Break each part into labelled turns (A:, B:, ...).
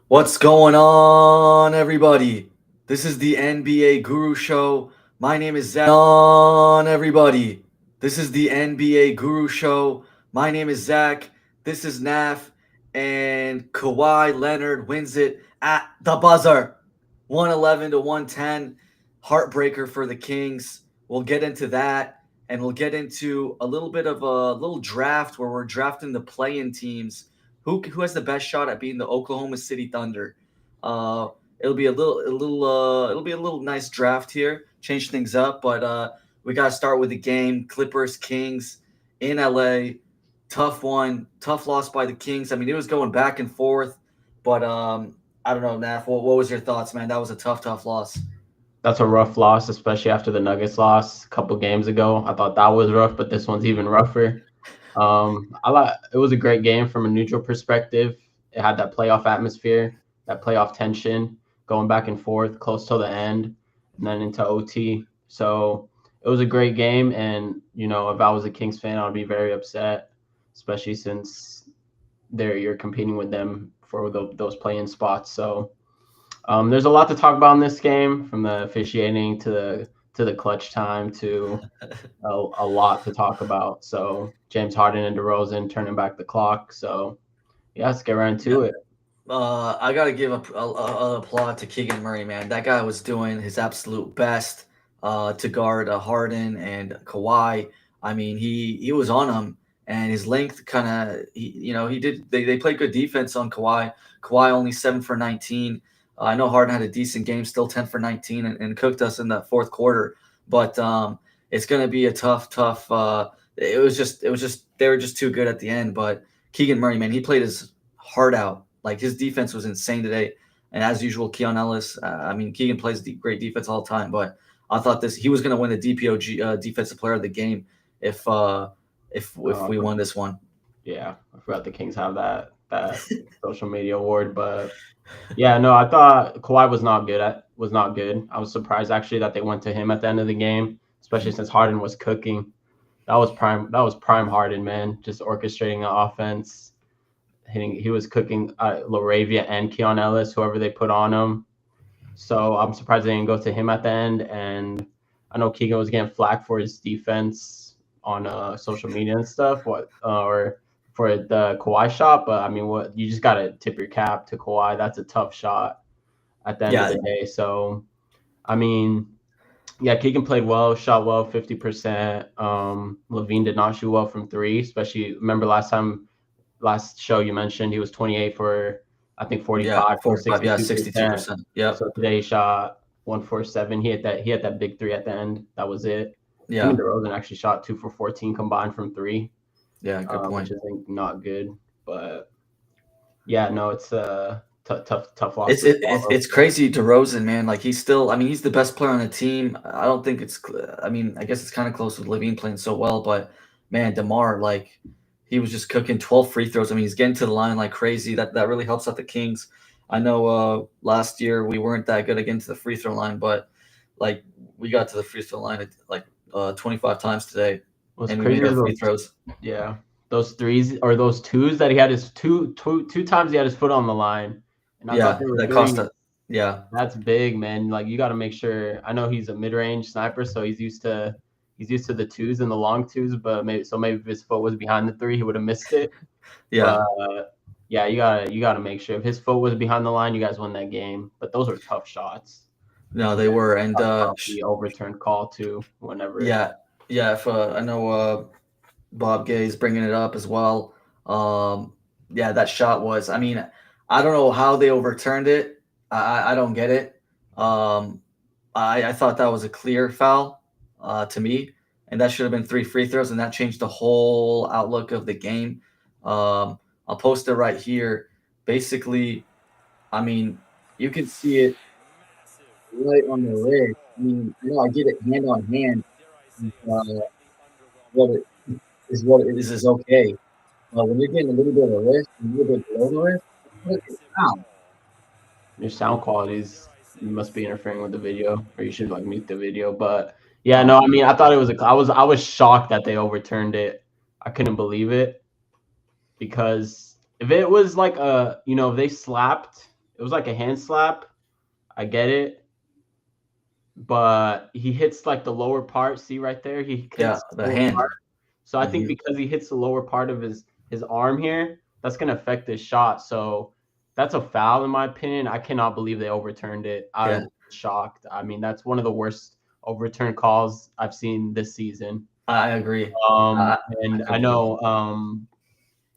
A: What's going on, everybody? This is the NBA Guru Show. My name is Zach. On everybody. This is the NBA Guru Show. My name is Zach. This is Naf, and Kawhi Leonard wins it at the buzzer, 111 to 110. Heartbreaker for the Kings. We'll get into that, and we'll get into a little bit of a little draft where we're drafting the play-in teams who has the best shot at beating the Oklahoma City Thunder. Uh, it'll be a little nice draft here, change things up, but we got to start with the game. Clippers Kings in LA, tough one, tough loss by the Kings. I mean, it was going back and forth, but I don't know, Naf. What was your thoughts, man? That was a tough loss.
B: That's a rough loss, especially after the Nuggets loss a couple games ago. I thought that was rough, but this one's even rougher. It was a great game from a neutral perspective. It had that playoff atmosphere, that playoff tension, going back and forth, close till the end, and then into OT. So it was a great game, and if I was a Kings fan, I'd be very upset, especially since you're competing with them for those play-in spots. So there's a lot to talk about in this game, from the officiating to the clutch time to a lot to talk about. So James Harden and DeRozan turning back the clock. So yeah, let's get right into it.
A: I gotta give a applaud to Keegan Murray, man. That guy was doing his absolute best to guard Harden and Kawhi. I mean, he was on him, and his length kind of he did. They played good defense on Kawhi. Kawhi only 7 for 19. I know Harden had a decent game, still 10 for 19, and cooked us in that fourth quarter. But it's gonna be a tough. It was just they were just too good at the end. But Keegan Murray, man, he played his heart out. Like, his defense was insane today, and as usual, Keon Ellis. I mean, Keegan plays great defense all the time, but I thought he was going to win the DPOG Defensive Player of the Game if we won this one.
B: Yeah, I forgot the Kings have that social media award, but yeah, no, I thought Kawhi was not good. I was surprised actually that they went to him at the end of the game, especially since Harden was cooking. That was prime. That was prime Harden, man. Just orchestrating the offense. He was cooking Laravia and Keon Ellis, whoever they put on him. So I'm surprised they didn't go to him at the end. And I know Keegan was getting flack for his defense on social media and stuff, or for the Kawhi shot. But I mean, what you just gotta tip your cap to Kawhi. That's a tough shot at the end of the day. So I mean, yeah, Keegan played well, shot well, 50%. Levine did not shoot well from three, especially remember last show you mentioned he was 28 for I think 45 for
A: 62%. Yeah.
B: So today he shot 147. He had that big three at the end. That was it.
A: Yeah.
B: Him and DeRozan actually shot 2 for 14 combined from three.
A: Yeah, good point.
B: Which I think not good, but yeah, no, it's a tough loss.
A: It's crazy. DeRozan, man, like he's the best player on the team. I don't think it's. I mean, I guess it's kind of close with Levine playing so well, but man, DeMar, like, he was just cooking 12 free throws. I mean, he's getting to the line like crazy. That really helps out the Kings. I know last year we weren't that good against the free throw line, but like we got to the free throw line like 25 times today, and we made our free throws.
B: Yeah, those threes or those twos that he had his two times he had his foot on the line.
A: And I thought that cost us. Yeah,
B: that's big, man. Like, you got to make sure. I know he's a mid-range sniper, so he's used to the twos and the long twos, but maybe if his foot was behind the three, he would have missed it.
A: Yeah.
B: Yeah, you gotta make sure if his foot was behind the line, you guys won that game. But those are tough shots.
A: No, they were, and
B: the overturned call too. Whenever.
A: Yeah. If I know Bob Gay's bringing it up as well. Yeah, that shot was. I mean, I don't know how they overturned it. I don't get it. I thought that was a clear foul. To me, and that should have been 3 free throws, and that changed the whole outlook of the game. I'll post it right here. Basically, I mean, you can see it right on the wrist. I mean, I get it hand on hand. What it is okay. When you're getting a little bit of a wrist, a little bit below the wrist, it's down.
B: Your sound qualities, you must be interfering with the video, or you should like mute the video. But yeah, no, I mean, I thought it was I was shocked that they overturned it. I couldn't believe it, because if it was like if they slapped it was like a hand slap. I get it, but he hits like the lower part. See right there, he
A: Yeah,
B: hits
A: the
B: lower
A: hand.
B: part. So I think
A: Mhm.
B: because he hits the lower part of his arm here, that's gonna affect his shot. So that's a foul in my opinion. I cannot believe they overturned it. I
A: Yeah,
B: was shocked. I mean, that's one of the worst overturned calls I've seen this season.
A: I agree. I
B: And I
A: completely
B: know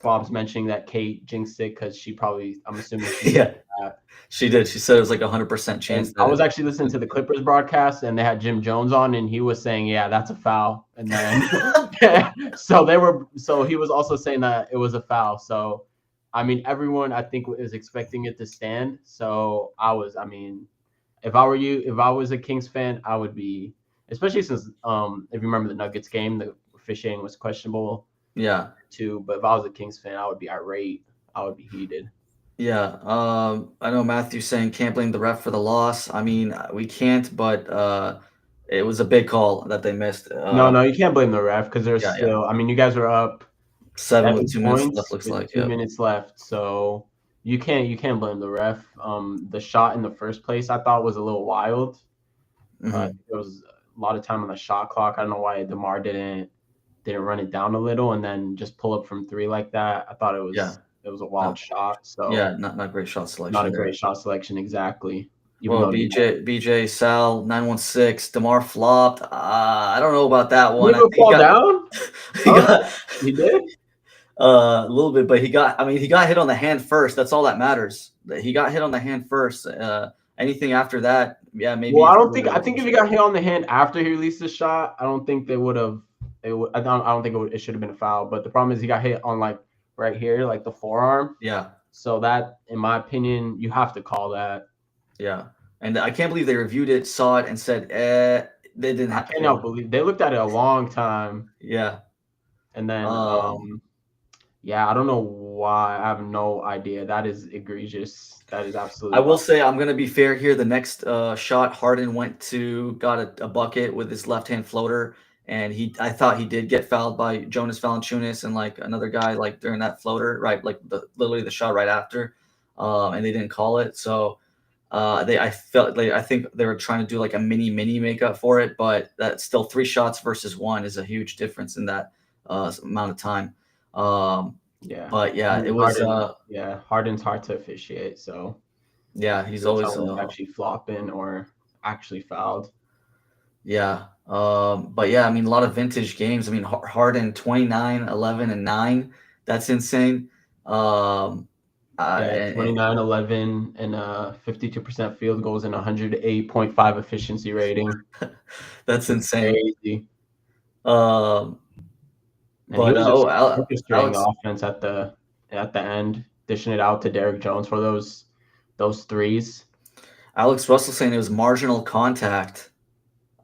B: Bob's mentioning that Kate jinxed it because she probably, I'm assuming she
A: Yeah,
B: that.
A: she did. She said it was like 100% chance
B: And I was
A: that
B: actually listening to the Clippers broadcast, and they had Jim Jones on, and he was saying, "Yeah, that's a foul." And then, so he was also saying that it was a foul. So, I mean, everyone I think is expecting it to stand. So I mean, if I were you, if I was a Kings fan, I would be, especially since if you remember the Nuggets game, the officiating was questionable
A: yeah.
B: too. But if I was a Kings fan, I would be irate. I would be heated.
A: Yeah, I know Matthew saying can't blame the ref for the loss. I mean, we can't, but it was a big call that they missed.
B: No, no, you can't blame the ref because there's
A: Yeah, yeah.
B: still. I mean, you guys were up
A: 7 with
B: 7
A: 2 minutes left,
B: points
A: looks
B: with
A: like.
B: 2
A: Yep.
B: minutes left, so you can't blame the ref. The shot in the first place I thought was a little wild.
A: Hmm.
B: There was a lot of time on the shot clock. I don't know why DeMar didn't run it down a little and then just pull up from three like that. I thought
A: Yeah,
B: it was a
A: not,
B: wild shot.
A: yeah,
B: So
A: not great shot
B: not
A: selection
B: a
A: there.
B: great shot selection exactly. Even
A: Well,
B: though
A: BJ, Sal, 916, Demar flopped. I don't know about that
B: he
A: one. I
B: didn't
A: think
B: fall down.
A: he
B: Oh,
A: got
B: he did.
A: a little bit, but I mean, he got hit on the hand first. That's all that matters. He got hit on the hand first. Anything after that, yeah, maybe
B: Well,
A: it's
B: I
A: a
B: don't
A: little
B: think.
A: bit
B: I
A: of a
B: think if
A: push.
B: he got hit on the hand after he released the shot, I don't think they would have. I don't think it should have been a foul. But the problem is he got hit on like right here, like the forearm.
A: Yeah,
B: So that, in my opinion, you have to call that.
A: yeah. And I can't believe they reviewed it, saw it, and said, they didn't
B: I
A: have.
B: cannot believe they looked at it a long time,
A: Yeah.
B: and then
A: Um,
B: yeah, I don't know why. I have no idea. That is egregious. That is
A: I
B: absolutely
A: will
B: wild.
A: say I'm gonna be fair here. The next shot, Harden got a bucket with his left hand floater, and I thought he did get fouled by Jonas Valanciunas and like another guy like during that floater, right? Like literally the shot right after, and they didn't call it. So I felt like I think they were trying to do like a mini makeup for it, but that's still 3 shots versus one is a huge difference in that amount of time. Um,
B: Yeah,
A: but
B: I
A: yeah, it
B: mean
A: was
B: Harden's hard to officiate. So
A: yeah,
B: you
A: he's
B: can tell
A: always
B: when he's actually flopping or actually fouled.
A: yeah. But yeah, I mean, a lot of vintage games. I mean, Harden 29, 11, and 9. That's insane. Um,
B: Yeah,
A: and
B: 29, 11, and 52% field goals and 108.5 efficiency rating.
A: that's
B: It's
A: insane.
B: crazy.
A: Um,
B: And he
A: but
B: was just orchestrating the
A: Alex
B: offense at the end, dishing it out to Derrick Jones for those threes.
A: Alex Russell saying it was marginal contact.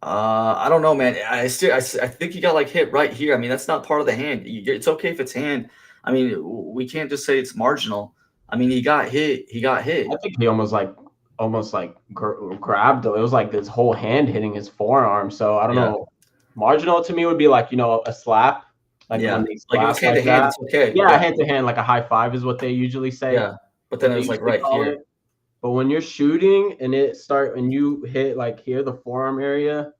A: I don't know, man. I think he got like hit right here. I mean, that's not part of the hand. It's okay if it's hand. I mean, we can't just say it's marginal. I mean, he got hit. He got hit.
B: I think he almost grabbed. It was like this whole hand hitting his forearm. So I don't
A: Yeah.
B: know. Marginal to me would be like a slap, like when
A: Yeah.
B: they
A: Like if it's
B: slap
A: hand
B: like
A: to hand,
B: that.
A: it's okay.
B: Yeah,
A: Yeah.
B: hand to hand, like a high five is what they usually say.
A: Yeah. But then
B: What
A: it
B: they
A: was like
B: usually
A: right
B: call
A: here.
B: it. But when you're shooting and you hit like here, the forearm area,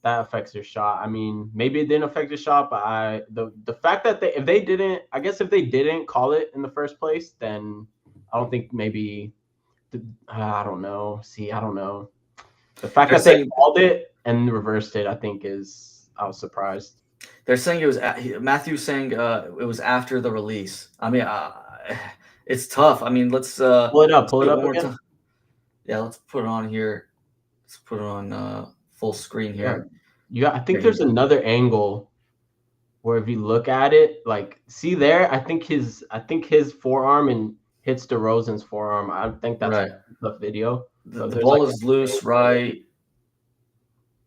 B: that affects your shot. I mean, maybe it didn't affect your shot, but the fact that if they didn't call it in the first place, then I don't think maybe I don't know. See, I don't know. The fact
A: They're
B: that they
A: saying
B: called it and reversed it, I was surprised.
A: they're saying it was Matthew's saying it was after the release. I mean, it's tough. I mean, let's
B: Pull
A: do
B: it
A: it one
B: up
A: more
B: again.
A: time. Yeah, let's put it on here. Let's put it on full screen
B: Yeah,
A: here.
B: I think
A: Here you
B: there's
A: go.
B: another angle where if you look at it, like see there, I think his forearm and hits DeRozan's forearm. I think that's
A: Right.
B: the video.
A: The,
B: So
A: the
B: there's like
A: ball
B: a
A: is loose,
B: angle.
A: right?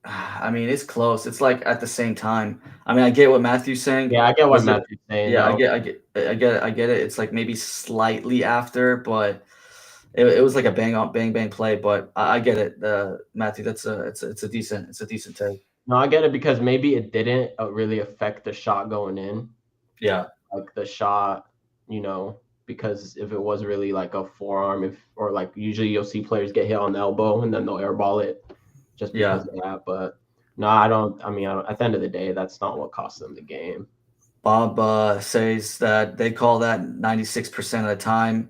A: I mean, it's close. It's like at the same time. I mean, I get what Matthew's saying.
B: Yeah, I get what
A: Was it?
B: Matthew's saying
A: Yeah,
B: though.
A: I get it. It's like maybe slightly after, but it was like a bang play. But I get it, Matthew. It's a decent take.
B: No, I get it because maybe it didn't really affect the shot going in.
A: Yeah,
B: Like the shot, you know. because if it was really like a forearm, or like usually you'll see players get hit on the elbow and then they'll airball it just
A: Yeah.
B: because of that. But no, I don't. I mean, at the end of the day, that's not what cost them the game.
A: Bob says that they call that 96% of the time.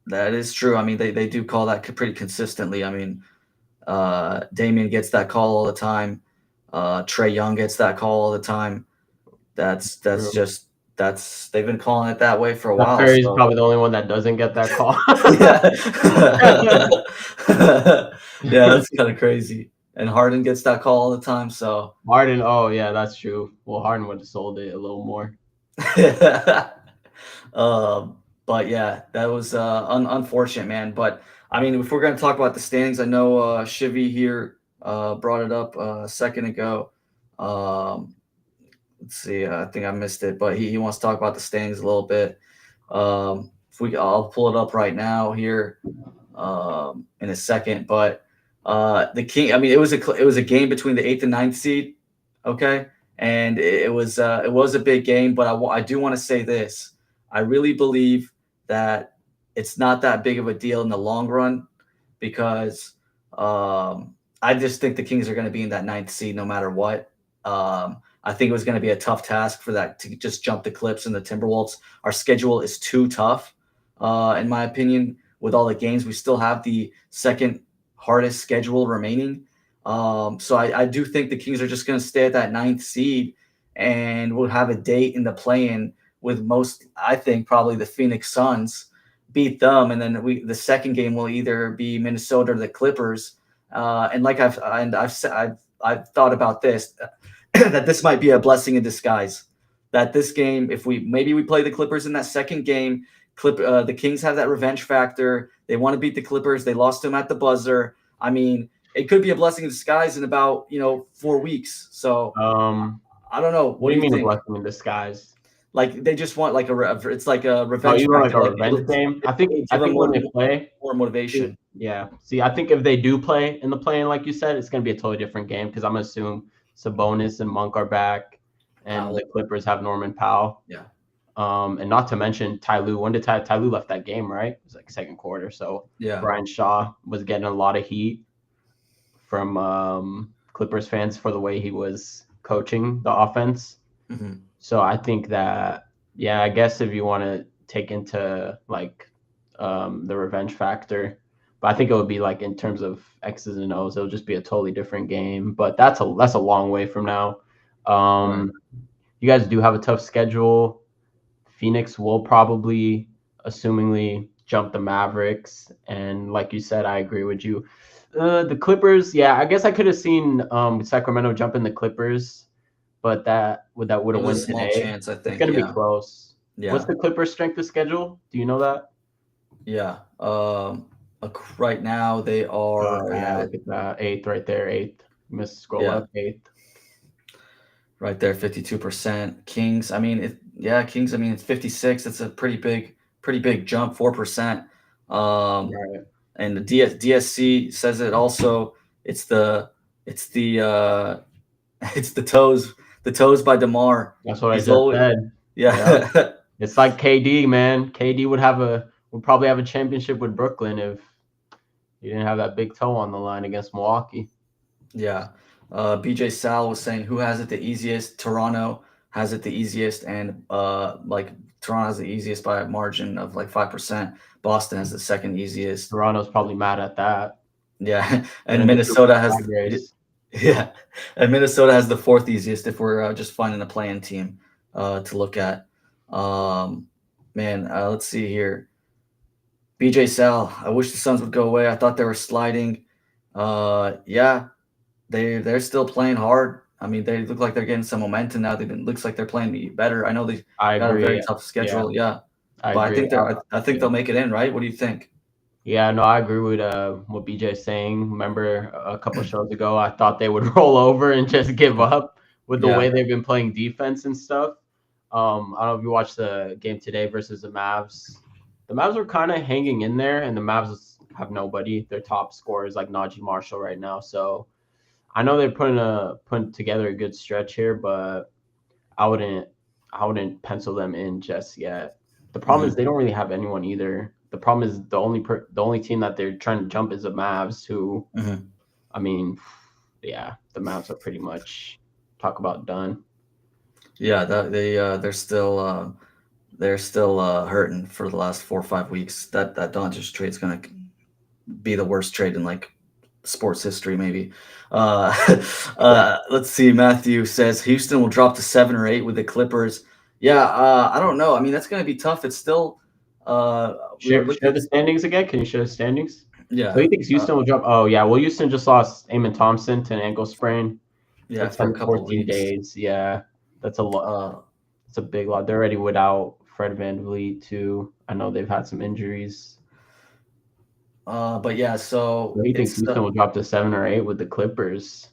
A: That is true. I mean, they do call that pretty consistently. I mean, Damian gets that call all the time. Trae Young gets that call all the time. That's
B: True.
A: just they've been calling it that way for a
B: Steph
A: while.
B: Curry's
A: So
B: probably the only one that doesn't get that call.
A: yeah, yeah, that's kind of crazy. And Harden gets that call all the time. So
B: Harden, oh yeah, that's true. Well, Harden would have sold it a little more.
A: But yeah, that was unfortunate, man. But I mean, if we're going to talk about the standings, I know Shivy here brought it up a second ago. Let's see, I think I missed it, but he wants to talk about the standings a little bit. I'll pull it up right now here in a second. But the King, I mean, it was a game between the 8th and 9th seed, okay, and it was a big game. But I do want to say this: I really believe that it's not that big of a deal in the long run because I just think the Kings are going to be in that 9th seed no matter what. I think it was going to be a tough task for that to just jump the Clips and the Timberwolves. Our schedule is too tough, in my opinion. With all the games, we still have the second hardest schedule remaining. So I do think the Kings are just going to stay at that 9th seed, and we'll have a date in the play-in with I think, probably the Phoenix Suns beat them, and then the second game will either be Minnesota or the Clippers. And like I've thought about this. That this might be a blessing in disguise. That this game, if we play the Clippers in that second game, the Kings have that revenge factor. They want to beat the Clippers. They lost them at the buzzer. I mean, it could be a blessing in disguise in about 4 weeks. So I don't know.
B: What do you mean a
A: think?
B: blessing in disguise?
A: Like they just want it's like a
B: Oh,
A: revenge
B: you want like
A: factor.
B: a revenge game? I think
A: Give them
B: when they play,
A: more motivation.
B: yeah. See, I think if they do play in the play-in, like you said, it's gonna be a totally different game because I'm gonna assume Sabonis and Monk are back, and the Clippers have Norman Powell.
A: Yeah.
B: And not to mention Ty Lue. When did Ty Lue left that game? Right, it was like second quarter. So
A: yeah,
B: Brian Shaw was getting a lot of heat from Clippers fans for the way he was coaching the offense.
A: Mm-hmm.
B: So I think that, yeah, I guess if you want to take into like the revenge factor, but I think it would be like in terms of X's and O's, it'll just be a totally different game. But that's a long way from now.
A: Right.
B: You guys do have a tough schedule. Phoenix will probably, assumingly, jump the Mavericks, and like you said, I agree with you. The Clippers, yeah, I guess I could have seen Sacramento jumping the Clippers, but that would have won
A: a small
B: today.
A: chance, I think.
B: It's gonna be close.
A: Yeah.
B: What's the Clippers' strength of schedule? Do you know that?
A: Yeah. Right now they are at
B: look at that. 8th right there. 8th. Scroll up. 8th.
A: Right there, 52%. Kings, I mean, Kings, I mean, it's 56. That's a pretty big jump, 4%.
B: Right.
A: And the DSC says it also. It's the toes by DeMar.
B: That's what I just said.
A: Yeah.
B: It's like KD, man. KD would probably have a championship with Brooklyn if he didn't have that big toe on the line against Milwaukee.
A: Yeah. BJ Sal was saying who has it the easiest. Toronto has it the easiest, and Toronto has the easiest by a margin of like 5%. Boston has the second easiest.
B: Toronto's probably mad at that.
A: Yeah, and Minnesota has and Minnesota has the 4th easiest if we're just finding a play-in team to look at. Let's see here. BJ Sal, I wish the Suns would go away. I thought they were sliding. Yeah. They're still playing hard. I mean, they look like they're getting some momentum now. Looks like they're playing better. I know they got a very tough schedule. Yeah, but I think they'll make it in, right? What do you think?
B: Yeah, no, I agree with what BJ's saying. Remember a couple of shows ago, I thought they would roll over and just give up with the way they've been playing defense and stuff. I don't know if you watched the game today versus the Mavs. The Mavs are kind of hanging in there, and the Mavs have nobody. Their top scorer is like Najee Marshall right now, so I know they're putting together a good stretch here, but I wouldn't pencil them in just yet. The problem is they don't really have anyone either. The problem is the only team that they're trying to jump is the Mavs, who, I mean, yeah, the Mavs are pretty much talk about done.
A: Yeah, they're still hurting for the last 4 or 5 weeks. That Doncic trade's gonna be the worst trade in like sports history, maybe. Let's see. Matthew says Houston will drop to 7 or 8 with the Clippers. Yeah, I don't know. I mean, that's gonna be tough. It's still we were looking
B: Share
A: at
B: the standings again. Can you share the standings? So
A: yeah
B: he thinks Houston will drop. Oh yeah, well Houston just lost Amon Thompson to an ankle sprain for
A: yeah for a
B: 10 to
A: couple
B: 14
A: weeks.
B: days. Yeah, that's a lot. It's a big lot. They're already without Fred VanVleet too. I know they've had some injuries.
A: But yeah, so
B: So he thinks
A: it's
B: Houston will drop to 7 or 8 with the Clippers.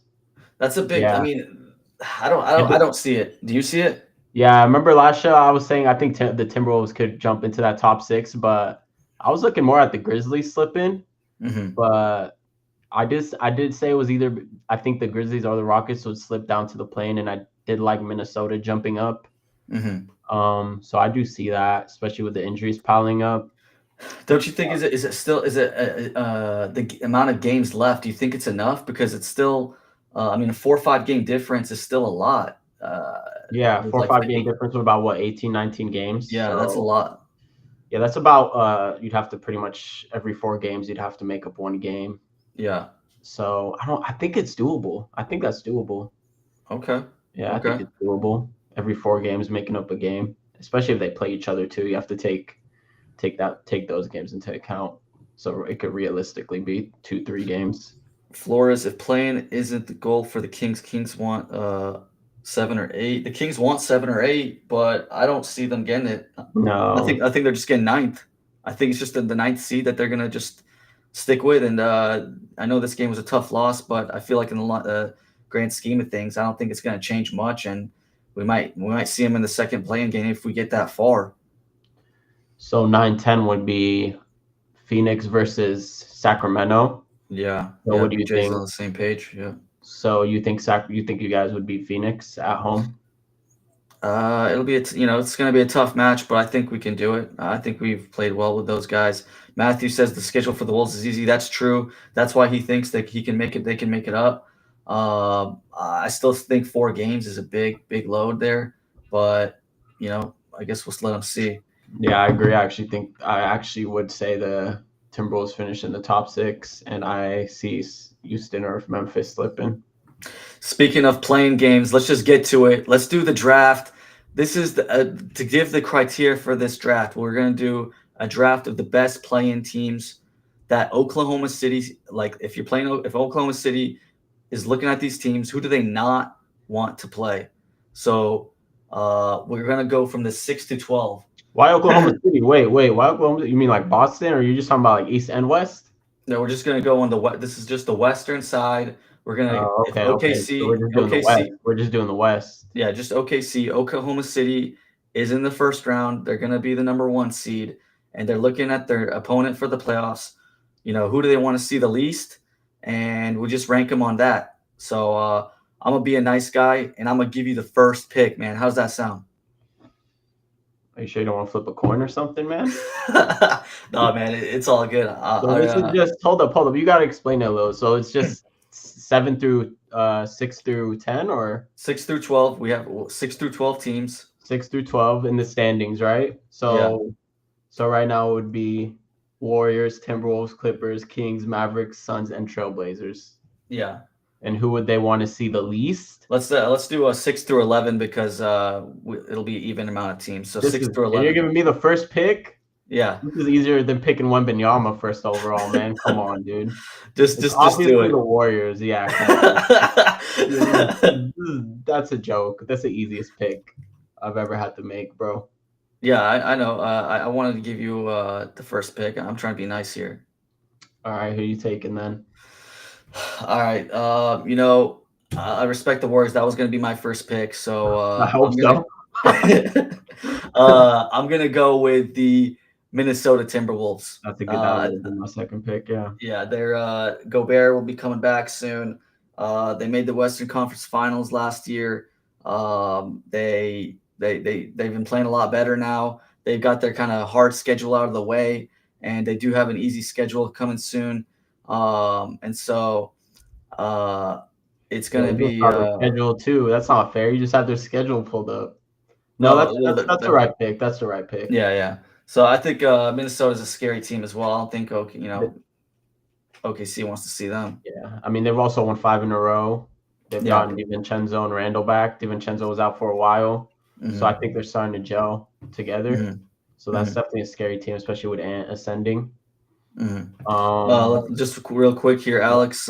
A: that's a big. I
B: Yeah.
A: mean, I don't see it. Do you see it?
B: Yeah, I remember last show I was saying I think the Timberwolves could jump into that top 6, but I was looking more at the Grizzlies slipping. But I did say it was either I think the Grizzlies or the Rockets would slip down to the plane, and I did like Minnesota jumping up. So I do see that, especially with the injuries piling up.
A: Don't you think is it still is it the amount of games left? Do you think it's enough? Because it's still, I mean, a 4 or 5 game difference is still a lot.
B: Yeah,
A: With
B: 4 or
A: like
B: 5 game difference with about what 18, 19 games.
A: yeah, that's a
B: So
A: lot.
B: yeah, that's about you'd have to pretty much every 4 games you'd have to make up one game.
A: Yeah.
B: So I think it's doable. I think that's doable.
A: Okay.
B: Yeah, I think
A: Okay.
B: it's doable. Every 4 games making up a game, especially if they play each other too. You have to take those games into account. So it could realistically be 2-3 games.
A: Flores, if playing isn't the goal for the Kings, Kings want 7 or 8. The Kings want 7 or 8, but I don't see them getting it.
B: No.
A: I think they're just getting ninth. I think it's just the ninth seed that they're gonna just stick with. And I know this game was a tough loss, but I feel like in the grand scheme of things, I don't think it's gonna change much. And we might see them in the second playing game if we get that far.
B: So 9-10 would be Phoenix versus Sacramento.
A: Yeah,
B: So
A: yeah.
B: what do you
A: BJ's on
B: think?
A: the same page. Yeah.
B: So you think you guys would beat Phoenix at home?
A: It'll be it's going to be a tough match, but I think we can do it. I think we've played well with those guys. Matthew says the schedule for the Wolves is easy. That's true. That's why he thinks that he can make it. They can make it up. I still think 4 games is a big load there, but I guess we'll let them see.
B: Yeah, I agree. I actually would say the Timberwolves finish in the top 6, and I see Houston or Memphis slipping.
A: Speaking of playing games, let's just get to it. Let's do the draft. This is to give the criteria for this draft. We're going to do a draft of the best playing teams that Oklahoma City, like if Oklahoma City is looking at these teams, who do they not want to play? So we're going to go from the 6 to 12.
B: Why Oklahoma City? Wait. Why Oklahoma? You mean like Boston, or are you just talking about like East and West?
A: No, we're just going to go on the west. This is just the western side. We're going to, if
B: Okay. So we're just doing the West. We're just doing the West.
A: Yeah, just OKC. Oklahoma City is in the first round. They're going to be the #1 seed, and they're looking at their opponent for the playoffs. Who do they want to see the least? And we just rank them on that. So I'm going to be a nice guy, and I'm going to give you the first pick, man. How's that sound?
B: Are you sure you don't want to flip a coin or something, man?
A: No, man, it's all good.
B: So this is just hold up. You got to explain it a little. So it's just 6 through 10, or
A: 6 through 12. We have 6 through 12 teams.
B: 6 through 12 in the standings, right? So right now it would be Warriors, Timberwolves, Clippers, Kings, Mavericks, Suns, and Trailblazers.
A: Yeah.
B: And who would they want to see the least?
A: Let's do a 6 through 11 because it'll be an even amount of teams. So 6 through 11.
B: And you're giving me the first pick?
A: Yeah.
B: This is easier than picking Wembanyama first overall, man. Come on, dude.
A: Just
B: Obviously
A: do it.
B: The Warriors, yeah. That's a joke. That's the easiest pick I've ever had to make, bro.
A: Yeah, I know. I wanted to give you the first pick. I'm trying to be nice here.
B: All right, who you taking then?
A: All right. I respect the Warriors. That was going to be my first pick. So
B: I hope so.
A: I'm going to go with the Minnesota Timberwolves.
B: That's a good. That would be my second pick. Yeah.
A: Yeah, their Gobert will be coming back soon. They made the Western Conference Finals last year. They've been playing a lot better now. they've got their kind of hard schedule out of the way, and they do have an easy schedule coming soon. And so uh, it's
B: Yeah,
A: gonna
B: you just
A: be
B: saw their schedule too. That's not fair. You just have their schedule pulled up. No,
A: well,
B: that's the right pick. That's the right pick.
A: yeah. So I think Minnesota's a scary team as well. I don't think OKC wants to see them.
B: Yeah, I mean they've also won 5 in a row. They've
A: Yeah.
B: gotten DiVincenzo and Randall back. DiVincenzo was out for a while, so I
A: Mhm.
B: think they're starting to gel together.
A: Mhm.
B: So that's definitely a scary team, especially with Ant ascending.
A: Mhm.
B: Um,
A: Just real quick here, Alex,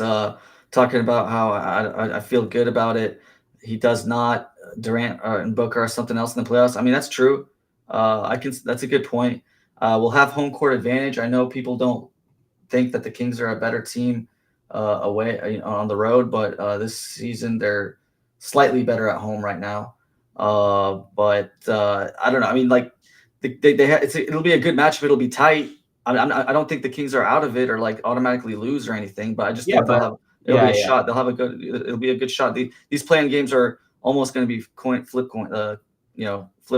A: talking about how I feel good about it. He does not Durant and Booker or something else in the playoffs. I mean, that's true. That's a good point. We'll have home court advantage. I know people don't think that the Kings are a better team away on the road, but this season they're slightly better at home right now. But I don't know. I mean, like it'll be a good matchup. It'll be tight. I don't think the Kings are out of it or like automatically lose or anything, but I just
B: yeah,
A: think
B: but
A: it'll be a
B: yeah,
A: shot. It'll be a good shot. These playing games are almost going to be flip of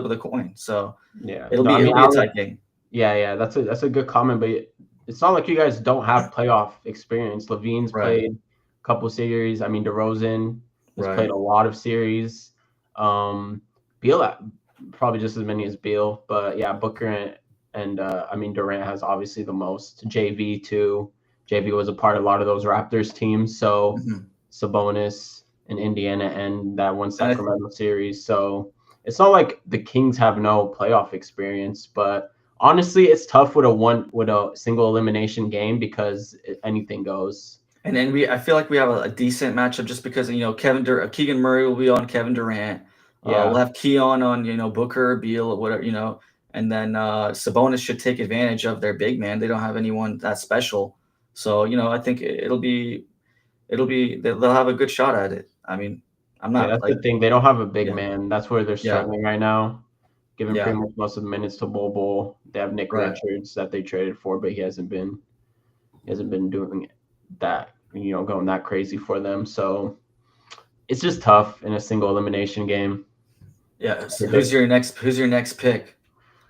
A: the coin. So
B: yeah.
A: it'll
B: No, I
A: be
B: mean
A: a
B: Alex.
A: tight game.
B: Yeah. That's a good comment, but it's not like you guys don't have playoff experience. Levine's
A: Right.
B: played a couple series. I mean, DeRozan has
A: Right.
B: played a lot of series. Beal probably just as many as Beal, but yeah, Booker and I mean Durant has obviously the most. JV too. JV was a part of a lot of those Raptors teams. So
A: Mhm.
B: Sabonis in Indiana and that one
A: And
B: Sacramento series. So it's not like the Kings have no playoff experience, but honestly, it's tough with a single elimination game because anything goes.
A: And then I feel like we have a decent matchup just because Keegan Murray will be on Kevin Durant. We'll
B: Yeah,
A: have Keon on Booker, Beal, whatever and then Sabonis should take advantage of their big man. They don't have anyone that special, so I think they'll have a good shot at it. I mean, I'm
B: yeah,
A: not
B: that's
A: like
B: the thing. They don't have a big
A: yeah
B: man. That's where they're
A: yeah
B: struggling right now. Giving pretty
A: yeah
B: much most of the minutes to Bol. They have Nick
A: right.
B: Richards that they traded for, but he hasn't been doing that. Going that crazy for them. So it's just tough in a single elimination game.
A: Yeah. So who's your next pick?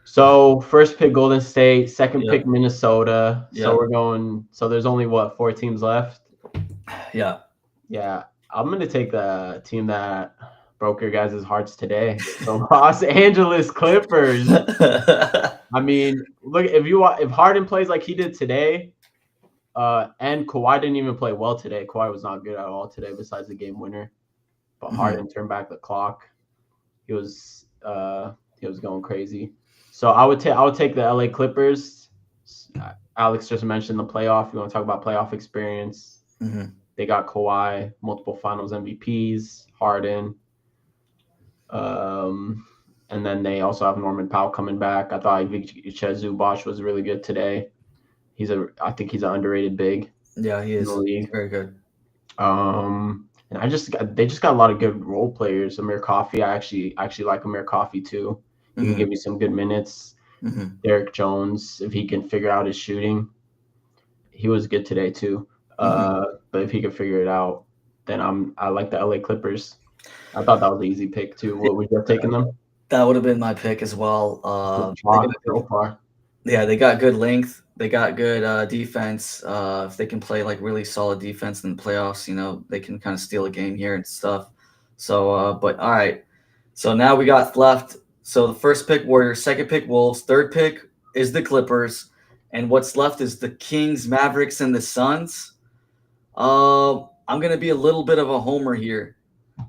B: So first pick Golden State, second pick
A: Yep.
B: Minnesota. So
A: Yep.
B: we're going. So there's only 4 teams left.
A: Yeah.
B: Yeah, I'm gonna take the team that broke your guys' hearts today. The Los Angeles Clippers. I mean, look if Harden plays like he did today, and Kawhi didn't even play well today. Kawhi was not good at all today, besides the game winner. But Harden turned back the clock. He was going crazy. So I would take the LA Clippers. Alex just mentioned the playoff. You want to talk about playoff experience? They got Kawhi, multiple Finals MVPs, Harden, and then they also have Norman Powell coming back. I thought Zubac was really good today. I think he's an underrated big.
A: Yeah, he is.
B: In the league.
A: He's very good.
B: And they just got a lot of good role players. Amir Coffey, I actually like Amir Coffey too. He can give me some good minutes. Derek Jones, if he can figure out his shooting, he was good today too. But if he can figure it out, then I like the LA Clippers. I thought that was an easy pick too. What would you have taken them?
A: That would have been my pick as well.
B: So far.
A: Yeah, they got good length. They got good defense. If they can play like really solid defense in the playoffs, they can kind of steal a game here and stuff. So, but all right. So now we got left. So the first pick Warriors, second pick Wolves, third pick is the Clippers, and what's left is the Kings, Mavericks, and the Suns. I'm gonna be a little bit of a homer here.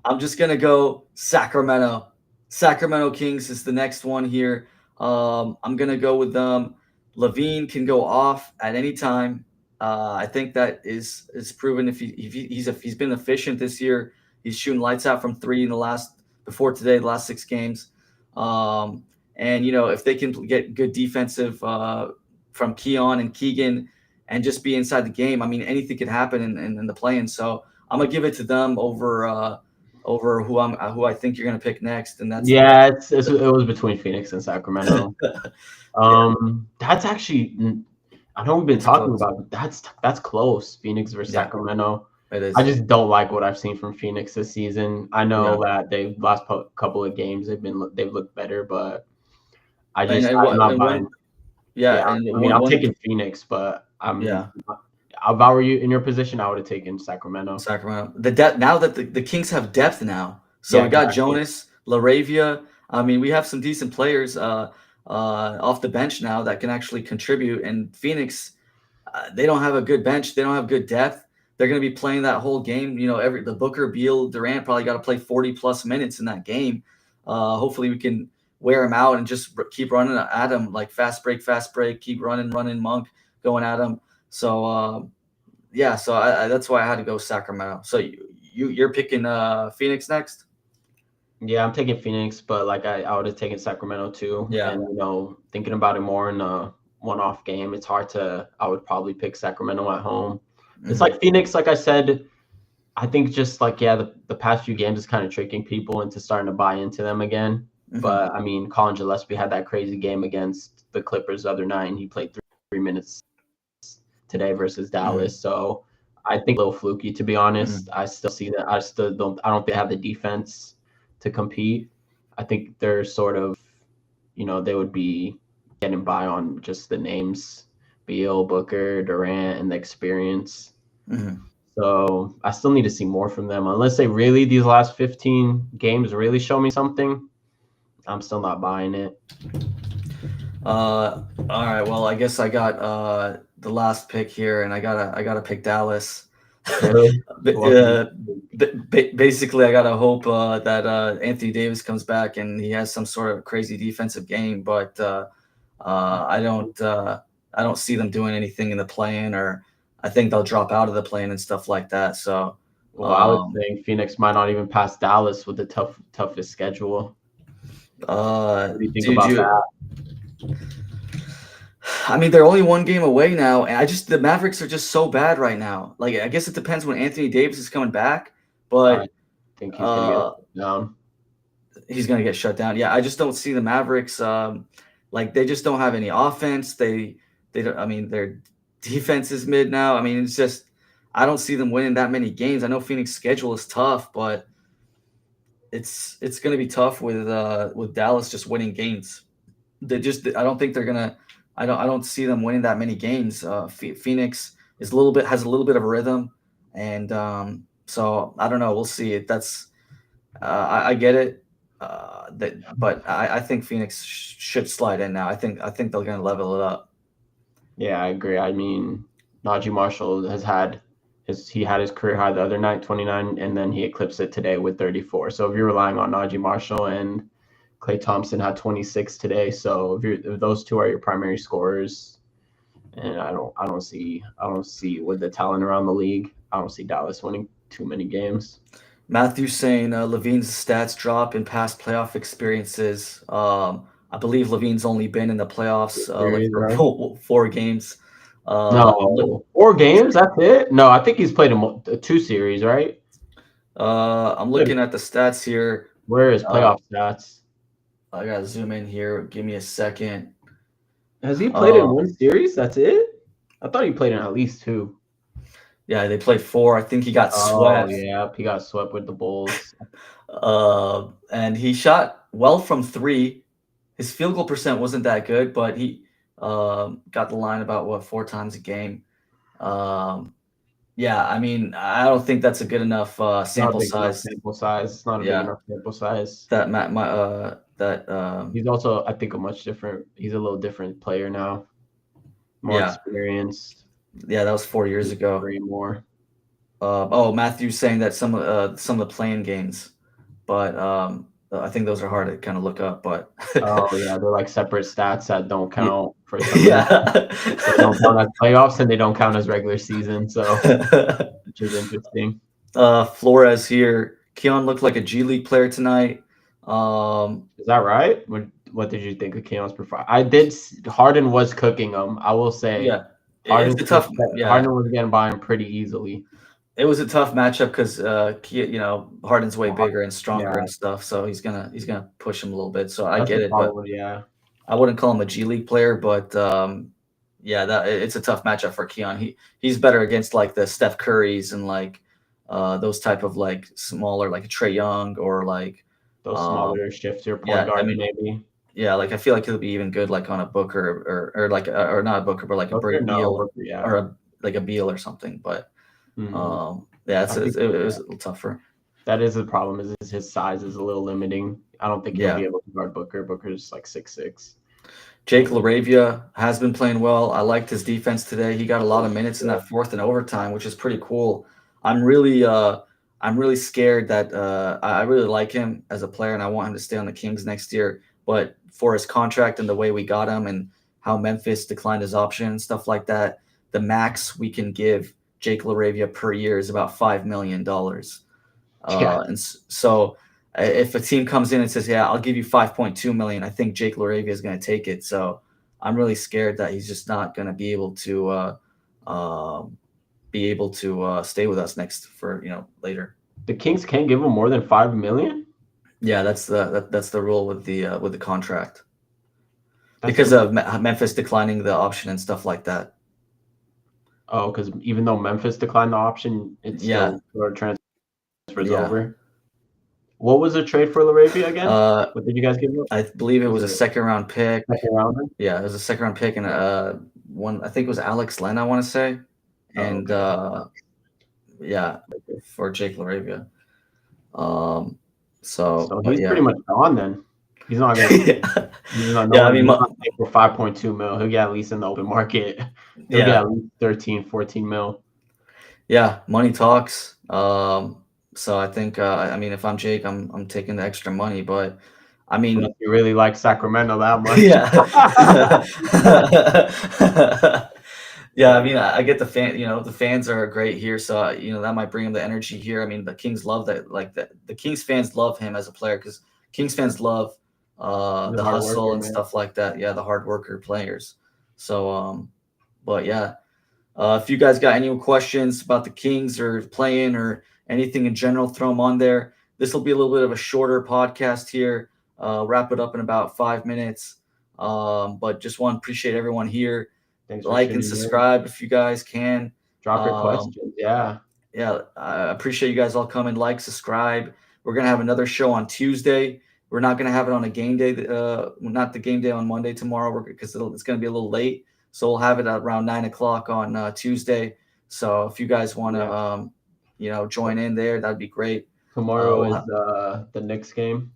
A: I'm just gonna go Sacramento. Sacramento Kings is the next one here. I'm gonna go with them. Levine can go off at any time. I think that is proven. If he's been efficient this year, he's shooting lights out from three in the last 6 games. And if they can get good defensive from Keon and Keegan and just be inside the game, I mean anything could happen in the play-in. So I'm gonna give it to them over who I think you're gonna pick next, and that's
B: it was between Phoenix and Sacramento. That's actually I know we've been talking about it, but that's close. Phoenix versus Sacramento.
A: It is.
B: I just don't like what I've seen from Phoenix this season. I know that they've last couple of games they've looked better, but I'm not
A: and
B: buying.
A: one yeah,
B: Yeah,
A: and
B: I mean, I'm
A: one
B: taking Phoenix, but
A: yeah,
B: if I were you in your position, I would have taken Sacramento.
A: Sacramento. The depth now that the Kings have depth now. So
B: Yeah,
A: we got
B: exactly.
A: Jonas, Laravia. I mean, we have some decent players off the bench now that can actually contribute. And Phoenix, they don't have a good bench. They don't have good depth. They're going to be playing that whole game. You know, the Booker, Beal, Durant probably got to play 40 plus minutes in that game. Hopefully, we can wear them out and just keep running at them like fast break, keep running, Monk going at them. So yeah, so that's why I had to go Sacramento. So you're picking Phoenix next?
B: Yeah, I'm taking Phoenix, but like I would have taken Sacramento too.
A: Yeah.
B: And thinking about it more in a one-off game, it's hard to. I would probably pick Sacramento at home. It's
A: Mhm.
B: like Phoenix, like I said. I think just like the past few games is kind of tricking people into starting to buy into them again.
A: Mhm.
B: But I mean, Colin Gillespie had that crazy game against the Clippers the other night, and he played 3 minutes today versus
A: Mhm.
B: Dallas. So I think a little fluky, to be honest.
A: Mhm.
B: I still see that. I still don't. I don't think they have the defense to compete. I think they're sort of, they would be getting by on just the names, Beal, Booker, Durant, and the experience.
A: Mhm.
B: So I still need to see more from them. Unless they really, these last 15 games really show me something, I'm still not buying it.
A: All right. Well, I guess I got the last pick here, and I gotta pick Dallas.
B: Really? Welcome.
A: Basically, I gotta hope that Anthony Davis comes back and he has some sort of crazy defensive game. But I don't see them doing anything in the play-in, or I think they'll drop out of the play-in and stuff like that. So,
B: Well, I would
A: um,
B: say Phoenix might not even pass Dallas with the toughest schedule. What do you think
A: dude,
B: about
A: you.
B: that?
A: I mean, they're only one game away now, and the Mavericks are just so bad right now. Like, I guess it depends when Anthony Davis is coming back,
B: I
A: but
B: think he's gonna get
A: uh,
B: down.
A: he's gonna get shut down. Yeah, I just don't see the Mavericks. Like, they just don't have any offense. They don't. I mean, their defense is mid now. I mean, it's just I don't see them winning that many games. I know Phoenix' schedule is tough, but it's gonna be tough with Dallas just winning games. I don't think they're gonna. I don't see them winning that many games. Phoenix is has a little bit of a rhythm, and so I don't know. We'll see. That's I get it, but I think Phoenix should slide in now. I think they're gonna level it up.
B: Yeah, I agree. I mean, Najee Marshall he had his career high the other night, 29, and then he eclipsed it today with 34. So if you're relying on Najee Marshall and Klay Thompson had 26 today, so if those two are your primary scorers, and I don't see with the talent around the league, I don't see Dallas winning too many games.
A: Matthew's saying Levine's stats drop in past playoff experiences. I believe Levine's only been in the playoffs like
B: Series,
A: for
B: right?
A: 4 games.
B: No, 4 games. That's it. No, I think he's played two series, right?
A: I'm looking at the stats here.
B: Where is
A: Uh,
B: playoff stats?
A: I gotta zoom in here. Give me a second.
B: Has he played in
A: Uh,
B: one series? That's it? I thought he played in at least two.
A: yeah, they played 4. I think he got
B: Oh,
A: swept.
B: yeah. He got swept with the Bulls.
A: And he shot well from 3. His field goal percent wasn't that good, but he got the line about 4 times a game. Um, yeah, I mean, I don't think that's a good enough
B: Not a
A: sample
B: big enough
A: size.
B: sample size. It's not a big
A: Yeah,
B: enough sample size.
A: that my that
B: He's also, I think, he's a little different player now. More
A: yeah,
B: experienced.
A: that was 4 years ago.
B: Three more.
A: Matthew's saying that some of the playing games, but I think those are hard to kind of look up. But
B: Oh, yeah. They're like separate stats that don't
A: yeah,
B: count for some reason.
A: yeah.
B: They don't count as playoffs and they don't count as regular season. So, which is interesting.
A: Flores here. Keon looked like a G League player tonight.
B: Is that right? What did you think of Keon's performance? Harden was cooking him. I will say,
A: Yeah, it's a tough. Yeah,
B: Harden was getting by him pretty easily.
A: it was a tough matchup because Harden's way bigger and stronger
B: Yeah,
A: and stuff, so he's gonna push him a little bit. So I
B: that's
A: get
B: the
A: it, but
B: problem. Yeah,
A: I wouldn't call him a G League player. But yeah, it's a tough matchup for Keon. He's better against like the Steph Currys and like those type of like smaller like Trey Young or like
B: those
A: um,
B: smaller shifter point
A: yeah. I
B: guards
A: mean,
B: maybe.
A: Yeah, like I feel like he'll be even good like on a Booker or like or not a Booker, but like a
B: Booker? No,
A: Beal
B: Booker, yeah.
A: or like a Beal or something. But
B: Mhm.
A: yeah,
B: I think
A: it was a little tougher.
B: that is the problem. Is his size is a little limiting. I don't think he'll
A: Yeah.
B: be able to guard Booker. Booker's like 6'6".
A: Jake LaRavia has been playing well. I liked his defense today. He got a lot of minutes in that fourth and overtime, which is pretty cool. I'm really scared that I really like him as a player and I want him to stay on the Kings next year. But for his contract and the way we got him and how Memphis declined his option and stuff like that, the max we can give Jake LaRavia per year is about $5 million.
B: Yeah.
A: So if a team comes in and says, "Yeah, I'll give you 5.2 million," I think Jake LaRavia is going to take it. So I'm really scared that he's just not going to be able to stay with us next for later.
B: The Kings can't give him more than $5 million?
A: Yeah, that's the rule with the contract
B: That's
A: because of Memphis declining the option and stuff like that.
B: Oh, because even though Memphis declined the option, it
A: Yeah,
B: still sort of transfers
A: yeah.
B: over. What was the trade for LaRavia again? What did you guys give up?
A: I believe it was a
B: it
A: second round pick.
B: second rounder?
A: Yeah, it was a second round pick and one. I think it was Alex Len, I want to say,
B: Oh,
A: and
B: okay.
A: yeah, for Jake LaRavia.
B: So
A: But
B: he's
A: yeah,
B: pretty much gone then. He's not gonna. He's not. No
A: yeah. I
B: one,
A: mean,
B: he's not paying for 5.2 mil. He'll get at least in the open market. He'll get
A: yeah,
B: at least 13, 14 mil.
A: yeah. Money talks. So I think I mean, if I'm Jake, I'm taking the extra money, but I mean,
B: Unless you really like Sacramento that much.
A: yeah. Yeah, I mean, I get the fan. The fans are great here, so that might bring him the energy here. I mean, the Kings love that. Like the Kings fans love him as a player because Kings fans love
B: He's a
A: the
B: hard
A: hustle
B: worker,
A: and
B: man.
A: stuff like that. Yeah, the hard worker players. So, but yeah, if you guys got any questions about the Kings or playing or anything in general, throw them on there. This will be a little bit of a shorter podcast here. Wrap it up in about 5 minutes. But just want to appreciate everyone here.
B: Thanks for
A: Like and
B: tuning in.
A: subscribe if you guys can.
B: Drop your questions. Yeah.
A: Yeah, I appreciate you guys all coming. Like, subscribe. We're gonna have another show on Tuesday. We're not gonna have it on a game day. Not the game day on Monday tomorrow, because it's gonna be a little late. So we'll have it at around 9 o'clock on Tuesday. So if you guys want to, join in there, that'd be great.
B: Tomorrow is the Knicks game.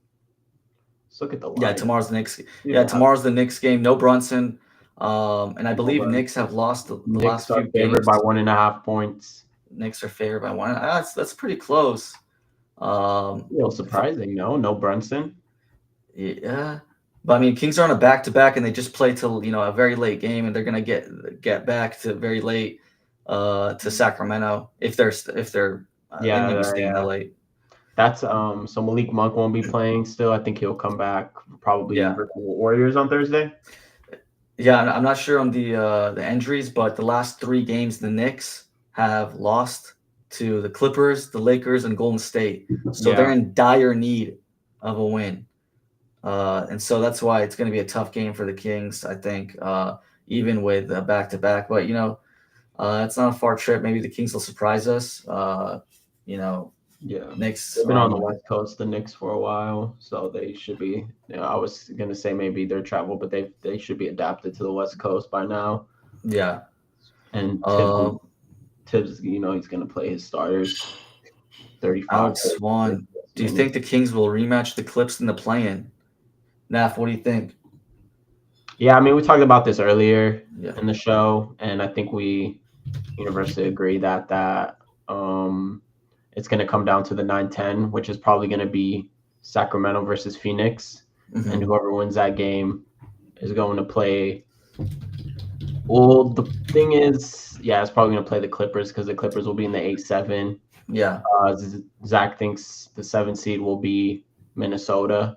B: Let's look at the line.
A: Yeah, tomorrow's the Knicks. Yeah, tomorrow's the Knicks game. No Brunson. And I believe Knicks have lost the last few games.
B: Favored by 1.5 points.
A: Knicks are favored by 1. That's pretty close.
B: A little surprising, no Brunson.
A: Yeah, but I mean, Kings are on a back-to-back, and they just play till a very late game, and they're gonna get back to very late to Sacramento if they're staying that late.
B: That's so Malik Monk won't be playing still. I think he'll come back probably for Warriors on Thursday.
A: Yeah, I'm not sure on the injuries, but the last 3 games the Knicks have lost to the Clippers, the Lakers, and Golden State. So they're in dire need of a win. And so that's why it's going to be a tough game for the Kings, I think, even with back-to-back. But, it's not a far trip. Maybe the Kings will surprise us. Knicks.
B: They've been on the West Coast, the Knicks, for a while, so they should be. I was going to say maybe their travel, but they should be adapted to the West Coast by now.
A: Yeah.
B: And Tibbs, he's going to play his starters. 35.
A: Alex Swan, do you think the Kings will rematch the Clips in the play-in? Naf, what do you think?
B: Yeah, I mean, we talked about this earlier in the show, and I think we universally agree that it's going to come down to the 9-10, which is probably going to be Sacramento versus Phoenix, and whoever wins that game is going to play. Well, the thing is, it's probably going to play the Clippers because the Clippers will be in the 8-7.
A: Yeah.
B: Zach thinks the 7 seed will be Minnesota.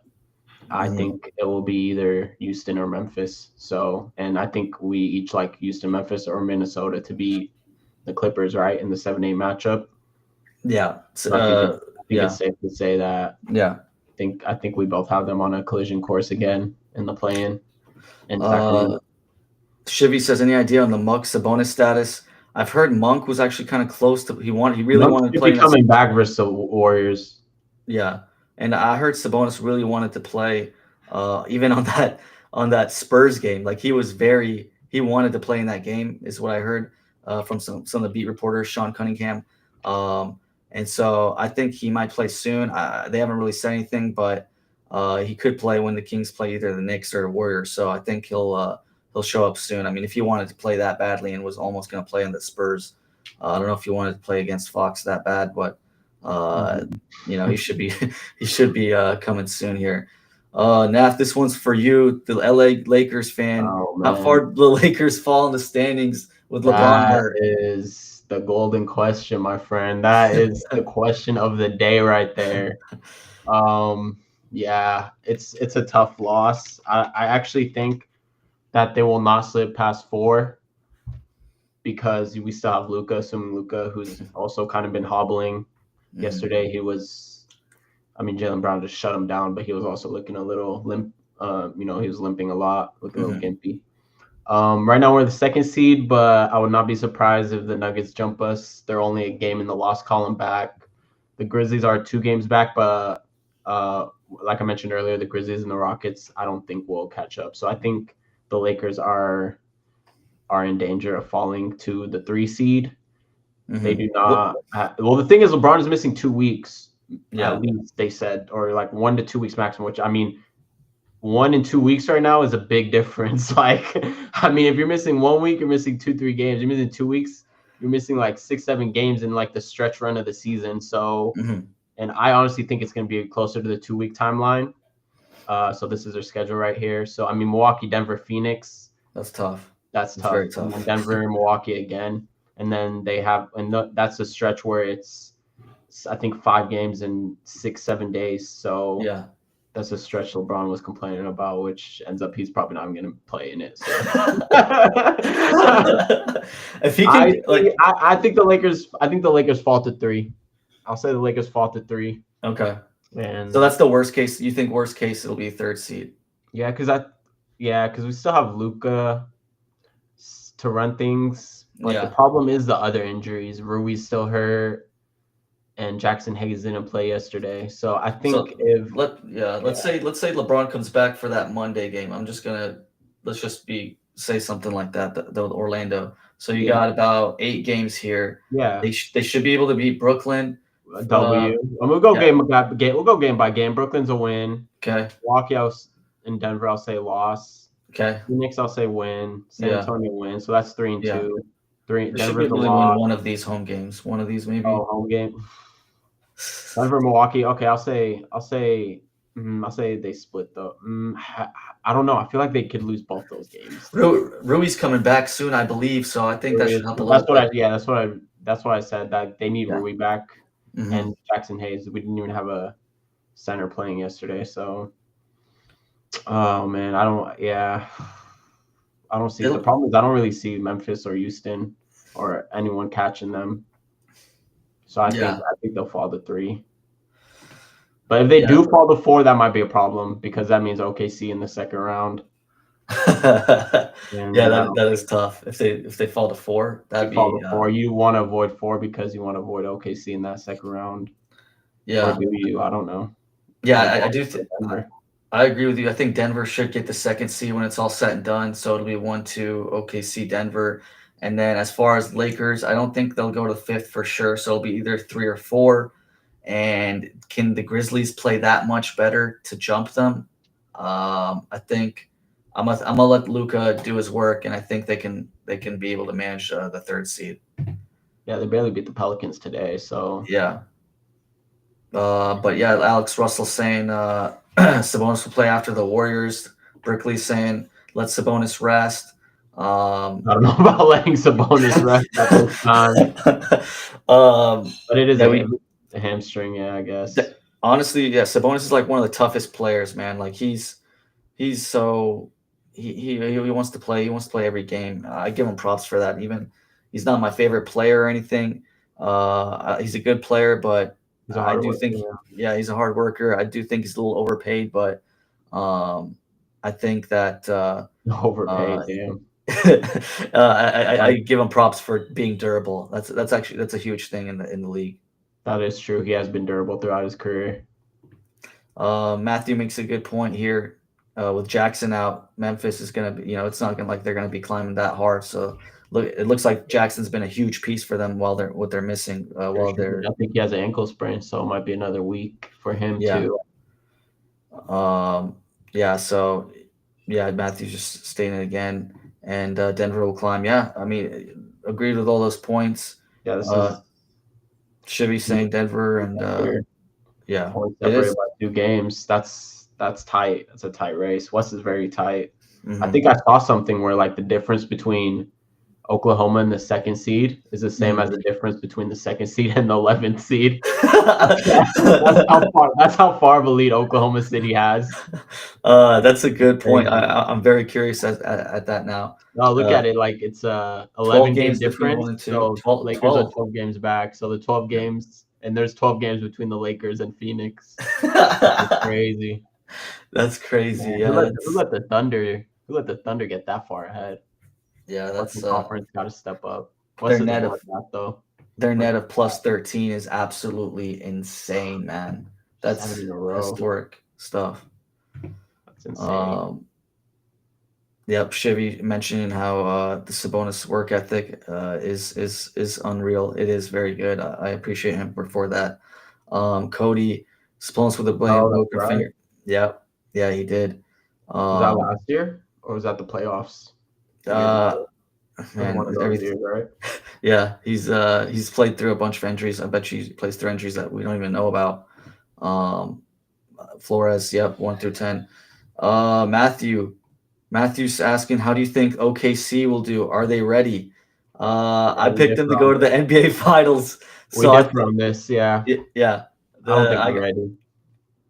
B: I think it will be either Houston or Memphis. So, and I think we each like Houston, Memphis, or Minnesota to be the Clippers, right, in the 7-8 matchup.
A: Yeah.
B: So I think it's safe to say that.
A: Yeah.
B: I think we both have them on a collision course again in the play-in. And
A: Shivy says, any idea on the Monk Sabonis status? I've heard Monk was actually kind of close to. He really wanted to play.
B: Coming back versus the Warriors.
A: Yeah, and I heard Sabonis really wanted to play Even on that Spurs game. Like he wanted to play in that game, is what I heard from some of the beat reporters, Sean Cunningham. Um, and so I think he might play soon. They haven't really said anything, but he could play when the Kings play either the Knicks or the Warriors. So I think he'll show up soon. I mean, if he wanted to play that badly and was almost going to play in the Spurs, I don't know if he wanted to play against Fox that bad, but
B: Mhm.
A: he should be he should be coming soon here. Nath, this one's for you, the LA Lakers fan.
B: Oh
A: How
B: man,
A: far do the Lakers fall in the standings with LeBron
B: that
A: hurt?
B: is the golden question, my friend. That is the question of the day right there. Um, yeah, it's a tough loss. I actually think that they will not slip past 4 because we still have Luca, assuming Luca, who's also kind of been hobbling. Yesterday, I mean, Jaylen Brown just shut him down, but he was also looking a little limp. He was limping a lot, looking a little gimpy. Right now we're the 2nd seed, but I would not be surprised if the Nuggets jump us. They're only a game in the loss column back. The Grizzlies are 2 games back, but like I mentioned earlier, the Grizzlies and the Rockets, I don't think will catch up. So I think the Lakers are in danger of falling to the 3 seed. They do not. Well, the thing is, LeBron is missing 2 weeks
A: Yeah.
B: at least. They said, or like 1 to 2 weeks maximum. Which I mean, 1 and 2 weeks right now is a big difference. Like, I mean, if you're missing 1 week, you're missing 2-3 games. You're missing 2 weeks, you're missing like 6-7 games in like the stretch run of the season. So, and I honestly think it's going to be closer to the 2-week timeline. So this is their schedule right here. So I mean, Milwaukee, Denver, Phoenix.
A: That's tough.
B: That's
A: It's
B: tough.
A: very
B: And
A: tough.
B: then Denver, Milwaukee again, and then they have, that's a stretch where it's, I think, 5 games in 6-7 days. So
A: Yeah.
B: that's a stretch LeBron was complaining about, which ends up he's probably not going to play in it. So.
A: If he can,
B: I think the Lakers fall to 3. I'll say the Lakers fall to 3.
A: okay.
B: And
A: So that's the worst case. You think worst case it'll be 3rd seed?
B: yeah, because we still have Luka to run things. But the problem is the other injuries. Rui's still hurt, and Jackson Hayes didn't play yesterday. So I think
A: let's say LeBron comes back for that Monday game. Let's just say something like that. The Orlando. So you got about 8 games here.
B: Yeah,
A: they should be able to beat Brooklyn.
B: A W. I'm gonna go game by game. We'll go game by game. Brooklyn's a win.
A: Okay.
B: Milwaukee in Denver, I'll say loss.
A: Okay.
B: Phoenix, I'll say win. San Antonio win. So that's 3-2.
A: They should be able to win one of these home games. One of these maybe.
B: Oh, home game. Denver, Milwaukee. Okay, I'll say they split though. I don't know. I feel like they could lose both those games.
A: Rui's coming back soon, I believe. So I think that should help a little bit.
B: That's what I said. That they need Rui back and Jackson Hayes. We didn't even have a center playing yesterday. So, oh man, I don't see. The problem is I don't really see Memphis or Houston or anyone catching them. So I think they'll fall to 3. But if they do fall to 4, that might be a problem because that means OKC in the second round.
A: That is tough. If they fall to 4, that'd be
B: fall to 4. You want to avoid 4 because you want to avoid OKC in that second round.
A: Yeah.
B: Or do you? I don't know.
A: Yeah, I do think I agree with you. I think Denver should get the 2nd seed when it's all said and done. So it'll be 1-2 OKC Denver. And then as far as Lakers, I don't think they'll go to 5th for sure. So it'll be either 3 or 4. And can the Grizzlies play that much better to jump them? I think I'm gonna let Luka do his work, and I think they can be able to manage the 3rd seed.
B: Yeah, they barely beat the Pelicans today, so
A: yeah. But yeah, Alex Russell saying Sabonis will play after the Warriors. Berkeley saying let Sabonis rest.
B: I don't know about letting Sabonis rest at this time. But it is a hamstring, I guess.
A: Honestly, yeah, Sabonis is like one of the toughest players, man. Like he's so he wants to play. He wants to play every game. I give him props for that. Even he's not my favorite player or anything. He's a good player, but I do think he's a hard worker. I do think he's a little overpaid, but I think that
B: overpaid. Damn.
A: I give him props for being durable. That's a huge thing in the league.
B: That is true. He has been durable throughout his career.
A: Matthew makes a good point here. with Jackson out, Memphis is gonna be, it's not gonna like they're gonna be climbing that hard. So it looks like Jackson's been a huge piece for them while they're missing while they're
B: I think he has an ankle sprain, so it might be another week for him
A: yeah.
B: too.
A: Yeah, so yeah, Matthews just stating it again, and Denver will climb. Yeah, I mean, agreed with all those points.
B: Yeah, this
A: Uh,
B: is
A: should be saying Denver, and
B: here.
A: yeah,
B: Points
A: it
B: separated
A: is.
B: by 2 games. That's tight. That's a tight race. West is very tight. I
A: Mm-hmm,
B: think I saw something where like the difference between Oklahoma and the second seed is the same
A: mm-hmm.
B: as the difference between the second seed and the 11th seed. That's how far of a lead Oklahoma City has.
A: That's a good point.
B: Crazy.
A: I'm very curious at that now.
B: No, look
A: Uh,
B: at it like it's a
A: 12
B: 11 game
A: games between
B: difference.
A: one and two.
B: So
A: 12,
B: Lakers are
A: 12.
B: 12 games back. So the 12
A: Yeah.
B: games and there's 12 games between the Lakers and Phoenix. It's crazy.
A: That's crazy.
B: Man,
A: Yeah,
B: who let the Thunder get that far ahead?
A: that's
B: Western Conference got to step up.
A: their
B: West isn't
A: net of
B: like that though.
A: their
B: West
A: net
B: is
A: of plus 13 is absolutely insane, man.
B: seven
A: That's
B: in a row.
A: historic stuff.
B: That's insane.
A: Um, yep, Chevy mentioning how the Sabonis work ethic is unreal. It is very good. I appreciate him for that. Cody Sabonis with a
B: Oh, that's
A: broken
B: right.
A: finger. Yep, yeah, he did.
B: Was that
A: Um,
B: last year or was that the playoffs? The year
A: uh,
B: before? It was one
A: man,
B: of those
A: everything.
B: years, right?
A: Yeah, he's played through a bunch of injuries. I bet you he plays through injuries that we don't even know about. Um, Flores, yep, 1 through 10. Matthew's asking, how do you think OKC will do? Are they ready?
B: Yeah,
A: I
B: we
A: picked them
B: differ
A: to go
B: on
A: to
B: this.
A: the NBA Finals,
B: We
A: so
B: differ on this. Yeah,
A: yeah.
B: I don't think
A: I
B: they're ready.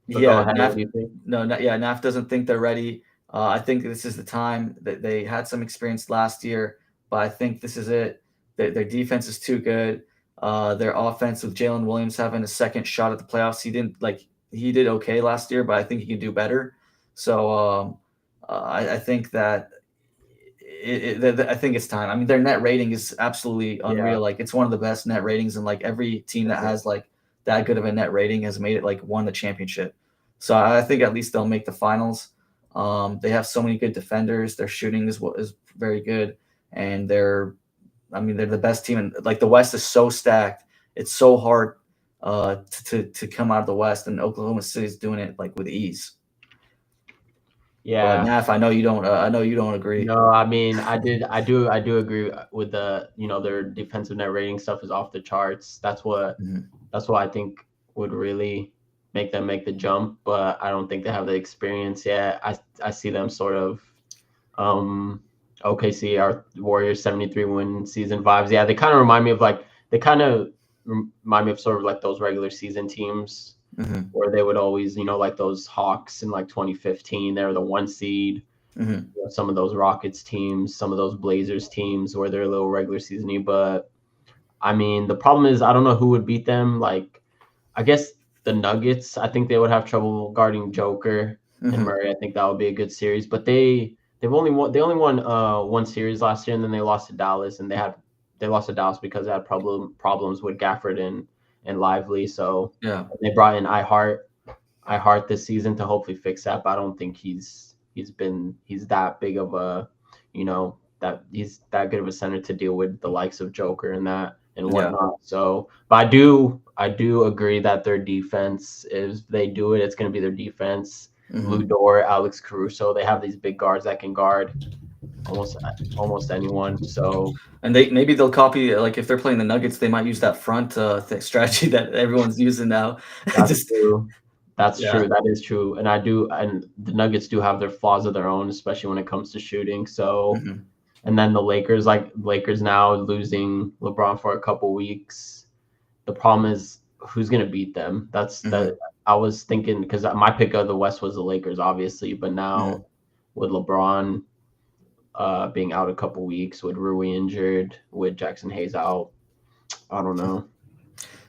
B: But go
A: Yeah,
B: ahead. What
A: Naf.
B: do you think?
A: No, not, yeah, Naf doesn't think they're ready. I think this is the time that they had some experience last year, but I think this is it. Their defense is too good. Their offense with Jalen Williams having a second shot at the playoffs. He did okay last year, but I think he can do better. So I think that I think it's time. I mean, their net rating is absolutely
B: Yeah,
A: unreal. Like it's one of the best net ratings, and like every team that has like that good of a net rating has made it like won the championship. So I think at least they'll make the finals. They have so many good defenders. Their shooting is very good, and they're the best team. And like the West is so stacked, it's so hard to come out of the West, and Oklahoma City is doing it like with ease. But
B: yeah.
A: Naf, I know you don't. I know you don't agree.
B: No, I mean, I do agree with the, their defensive net rating stuff is off the charts.
A: Mhm.
B: That's what I think would really make them make the jump. But I don't think they have the experience yet. I see them sort of, um, OKC, our Warriors 73 win season vibes. Yeah, they kind of remind me of sort of like those regular season teams
A: Mm-hmm.
B: where they would always, like those Hawks in like 2015, they were the 1 seed.
A: Mm-hmm.
B: Some of those Rockets teams, some of those Blazers teams where they're a little regular seasony. But I mean, the problem is I don't know who would beat them. Like, I guess the Nuggets, I think they would have trouble guarding Joker and
A: Mm-hmm.
B: Murray. I think that would be a good series. But they only won one series last year, and then they lost to Dallas, and they lost to Dallas because they had problems with Gafford and Lively. So
A: Yeah.
B: they brought in I Heart this season to hopefully fix that. But I don't think he's that big of a, that he's that good of a center to deal with the likes of Joker and that and
A: Yeah.
B: whatnot. So, but I do agree that their defense, if they do it, it's going to be their defense.
A: Mm-hmm.
B: Lou Dort, Alex Caruso, they have these big guards that can guard almost anyone. So
A: And maybe they'll copy like if they're playing the Nuggets, they might use that front strategy that everyone's using now.
B: that's
A: Just
B: true. That's
A: yeah.
B: true. That is true. And the Nuggets do have their flaws of their own, especially when it comes to shooting. So,
A: Mm-hmm.
B: and then the Lakers now losing LeBron for a couple weeks. The problem is who's going to beat them. That's
A: Mm-hmm.
B: that. I was thinking because my pick of the West was the Lakers, obviously, but
A: Mm-hmm.
B: now with LeBron being out a couple weeks, with Rui injured, with Jackson Hayes out, I don't know.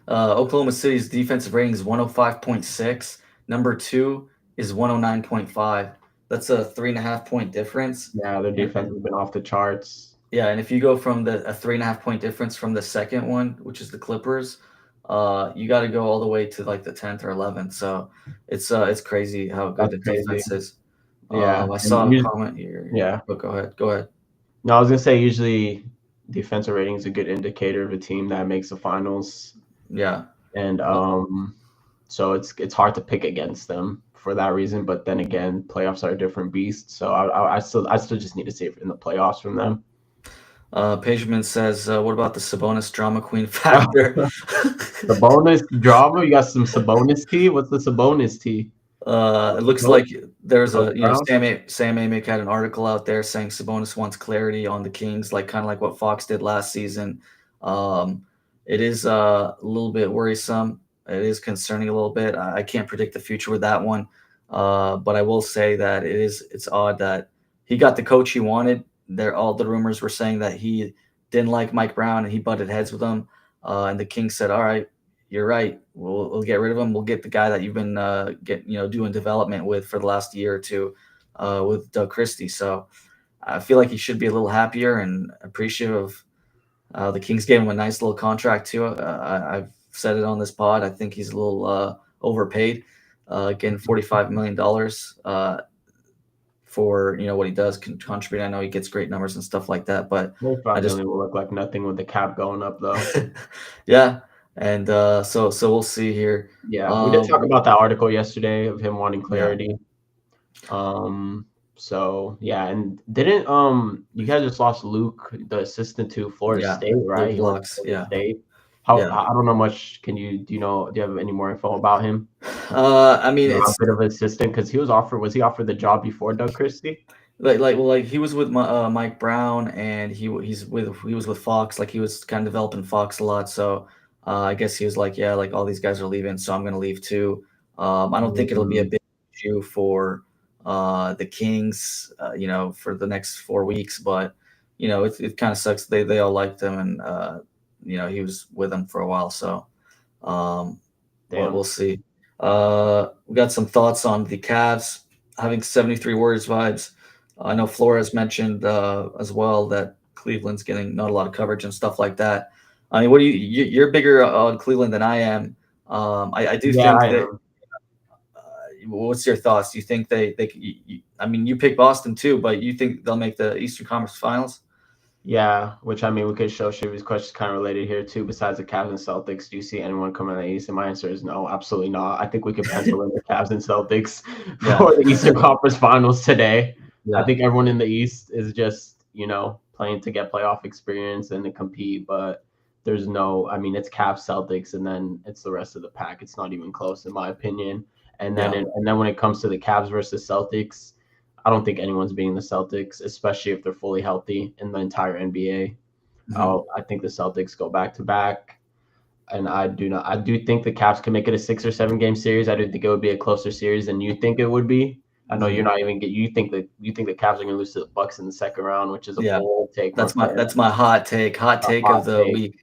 A: Oklahoma City's defensive rating is 105.6. Number two is 109.5. That's a 3.5 point difference.
B: Yeah, their
A: And,
B: defense has been off the charts.
A: yeah, and if you go from a 3.5 point difference from the second one, which is the Clippers, you got to go all the way to like the 10th or 11th. So it's crazy how good
B: That's
A: the
B: crazy.
A: defense is.
B: Yeah,
A: I
B: and
A: saw a comment here.
B: yeah.
A: But go ahead. Go ahead.
B: No, I was gonna say usually defensive rating is a good indicator of a team that makes the finals,
A: Yeah.
B: and so it's hard to pick against them for that reason. But then again, playoffs are a different beast, so I still just need to see it in the playoffs from them.
A: Pageman says, "What about the Sabonis drama queen factor?"
B: Sabonis drama. You got some Sabonis tea. What's the Sabonis tea?
A: It looks
B: Coach,
A: like there's
B: Coach Brown.
A: Sam Amick had an article out there saying Sabonis wants clarity on the Kings, like kind of like what Fox did last season. Um, it is a little bit worrisome. It is concerning a little bit. I can't predict the future with that one, but I will say that it's odd that he got the coach he wanted. There, all the rumors were saying that he didn't like Mike Brown and he butted heads with him, and the Kings said, "All right, you're right. We'll get rid of him. We'll get the guy that you've been doing development with for the last year or two, with Doug Christie." So I feel like he should be a little happier and appreciative of the Kings gave him a nice little contract too. I've said it on this pod. I think he's a little overpaid, getting $45 million for what he does can contribute. I know he gets great numbers and stuff like that, but I
B: 45
A: just
B: million will look like nothing with the cap going up, though.
A: yeah, and so we'll see here.
B: Yeah, we did talk about that article yesterday of him wanting
A: Yeah.
B: clarity. So yeah, and didn't you guys just lost Luke, the assistant to Florida
A: Yeah,
B: State, right?
A: Luke
B: He went to
A: Locks.
B: Florida
A: Yeah,
B: State. How
A: yeah.
B: I don't know much. Do you have any more info about him?
A: I mean,
B: How
A: it's
B: good of an assistant? Because was he offered the job before Doug Christie?
A: like he was with Mike Brown, and he was with Fox. Like he was kind of developing Fox a lot. So I guess he was like, yeah, like all these guys are leaving, so I'm gonna leave too. I don't think it'll be a
B: Mm,
A: big issue for the Kings, for the next 4 weeks. But it kind of sucks. They all liked him, and he was with them for a while. So. But
B: damn.
A: we'll see. We got some thoughts on the Cavs having 73 Warriors vibes. I know Flores mentioned as well that Cleveland's getting not a lot of coverage and stuff like that. I mean, what do you're bigger on Cleveland than I am. I do
B: Yeah,
A: think
B: I
A: that.
B: am.
A: What's your thoughts? Do you think I mean, you pick Boston too, but you think they'll make the Eastern Conference Finals?
B: Yeah, which I mean, we could show Shivy's questions kind of related here too. Besides the Cavs and Celtics, do you see anyone coming in the East? And my answer is no, absolutely not. I think we could pencil in the Cavs and Celtics
A: Yeah,
B: for the Eastern Conference Finals today. I
A: yeah,
B: think everyone in the East is just playing to get playoff experience and to compete, but there's no. I mean, it's Cavs, Celtics, and then it's the rest of the pack. It's not even close, in my opinion. And then
A: yeah.
B: when it comes to the Cavs versus Celtics. I don't think anyone's beating the Celtics, especially if they're fully healthy in the entire NBA.
A: Mhm.
B: I think the Celtics go back to back, and I do not. I do think the Caps can make it a 6 or 7 game series. I do think it would be a closer series than you think it would be. I know you're
A: Mhm.
B: not even get. You think the Caps are going to lose to the Bucks in the second round, which is a
A: Yeah.
B: bold take, my
A: That's my
B: friend.
A: that's my hot take. Hot
B: A
A: take
B: hot
A: of the
B: take,
A: week.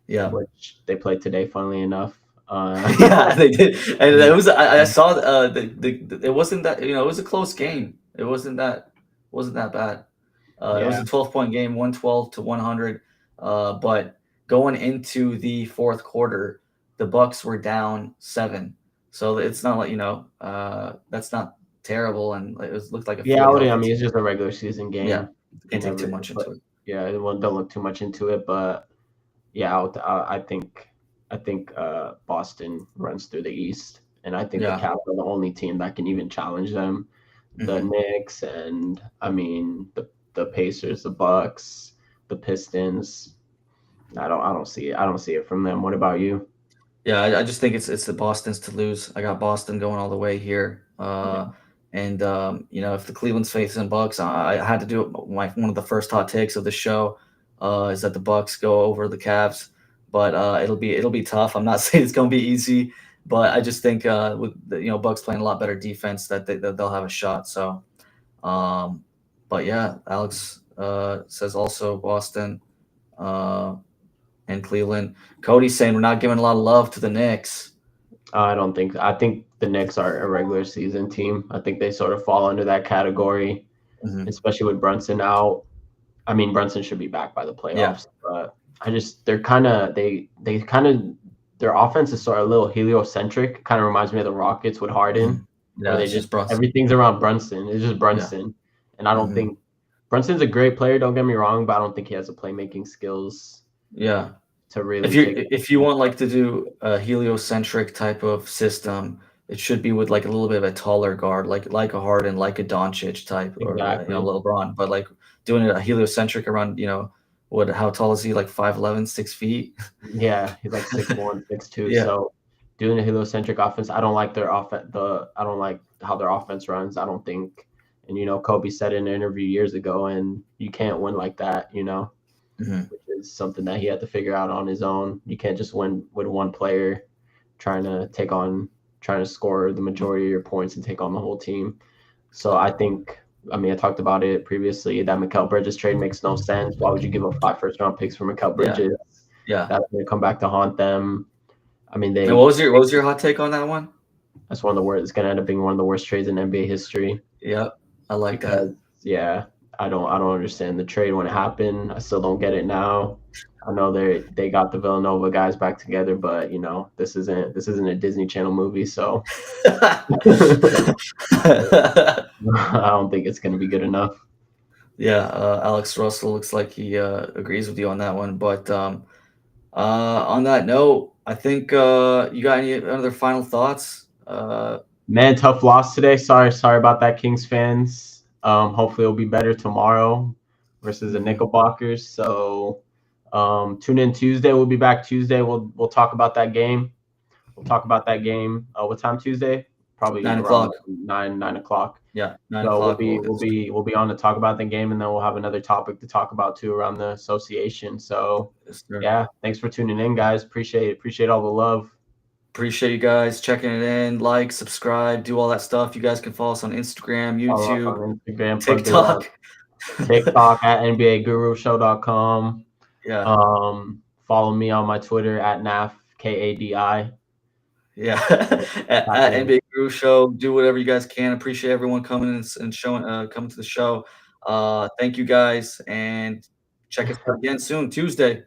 A: Yeah.
B: which they played today, funnily enough.
A: Yeah, they did. And it
B: Yeah.
A: was I saw it wasn't that, it was a close game. It wasn't that bad. It was
B: Yeah.
A: a 12-point game, 112 to 100. But going into the fourth quarter, the Bucks were down 7. So it's not like, that's not terrible, and looked like a
B: Yeah,
A: fully
B: I
A: healthy
B: mean, it's
A: team.
B: just a regular season
A: Yeah.
B: game. You
A: Can't
B: can
A: take too
B: never,
A: much
B: but
A: into it.
B: yeah, don't look too much into it. But yeah, I think Boston runs through the East, and I think the
A: Yeah.
B: Cavs are the only team that can even challenge them. The
A: Hmm.
B: Knicks and I mean the Pacers, the Bucks, the Pistons. I don't see it. I don't see it from them. What about you?
A: Yeah, I just think it's the Boston's to lose. I got Boston going all the way here.
B: Yeah,
A: And if the Cleveland's facing Bucks, I had to do it. One of the first hot takes of the show is that the Bucks go over the Cavs, but it'll be tough. I'm not saying it's going to be easy, but I just think with the Bucks playing a lot better defense that they'll have a shot. So, um, but yeah, Alex says also Boston. Uh, and Cleveland. Cody's saying we're not giving a lot of love to the Knicks.
B: I don't think. I think the Knicks are a regular season team. I think they sort of fall under that category,
A: Hmm.
B: especially with Brunson out. I mean, Brunson should be back by the
A: Yeah.
B: playoffs, but they're kind of they kind of their offense is sort of a little heliocentric. Kind of reminds me of the Rockets with
A: Hmm.
B: Harden. where
A: Yeah,
B: they
A: it's
B: just
A: just Brunson.
B: everything's around Brunson. It's just
A: Yeah.
B: Brunson, and I don't
A: Hmm.
B: think Brunson's a great player. Don't get me wrong, but I don't think he has the playmaking skills
A: Yeah.
B: to
A: If
B: really
A: you
B: take the
A: if you
B: team
A: want
B: far.
A: like to do a heliocentric type of system, it should be with like a little bit of a taller guard, like a Harden, like a Doncic type, or
B: Exactly.
A: LeBron. But like doing it a heliocentric around, what? How tall is he? Like 5'11", 6 feet.
B: Yeah, he's like 6'1", 6'2".
A: Yeah.
B: So doing a heliocentric offense, I don't like their offense. I don't like how their offense runs. I don't think, and Kobe said in an interview years ago, and you can't win like that.
A: Hmm.
B: Which is something that he had to figure out on his own. You can't just win with one player trying to trying to score the majority of your points and take on the whole team. So I think, I mean, I talked about it previously that Mikal Bridges trade makes no sense. Why would you give up 5 first-round picks for Mikal
A: Yeah.
B: Bridges?
A: Yeah.
B: That's going to come back to haunt them. I mean,
A: And what was your hot take on that one?
B: that's one of the worst. It's going to end up being one of the worst trades in NBA history
A: Yeah, I like that.
B: because, yeah, I don't understand the trade when it happened. I still don't get it now. I know they got the Villanova guys back together, but this isn't a Disney Channel movie, so I don't think it's going to be good enough.
A: Yeah, Alex Russell looks like he agrees with you on that one. But on that note, I think you got any other final thoughts?
B: Man, tough loss today. Sorry about that, Kings fans. Hopefully it'll be better tomorrow versus the
A: Mhm.
B: Knickerbockers. So tune in Tuesday. We'll be back Tuesday. We'll talk about that game. We'll talk about that game. What time Tuesday? Probably
A: Nine
B: around
A: o'clock.
B: 9 o'clock.
A: Yeah, nine
B: So we'll
A: o'clock.
B: be we'll be we'll be on to talk about the game, and then we'll have another topic to talk about too around the association. So
A: Yes, sir.
B: yeah, thanks for tuning in, guys. Appreciate all the love.
A: Appreciate you guys checking it in. Like, subscribe, do all that stuff. You guys can follow us on Instagram,
B: Follow us
A: YouTube,
B: on Instagram, plug it up.
A: TikTok.
B: TikTok at NBAGuruShow.com.
A: Yeah,
B: Follow me on my Twitter at NAF KADI.
A: yeah.
B: Tap
A: At
B: in.
A: NBA Guru Show, do whatever you guys can. Appreciate everyone coming and showing, coming to the show. Thank you guys, and check us out again soon, Tuesday.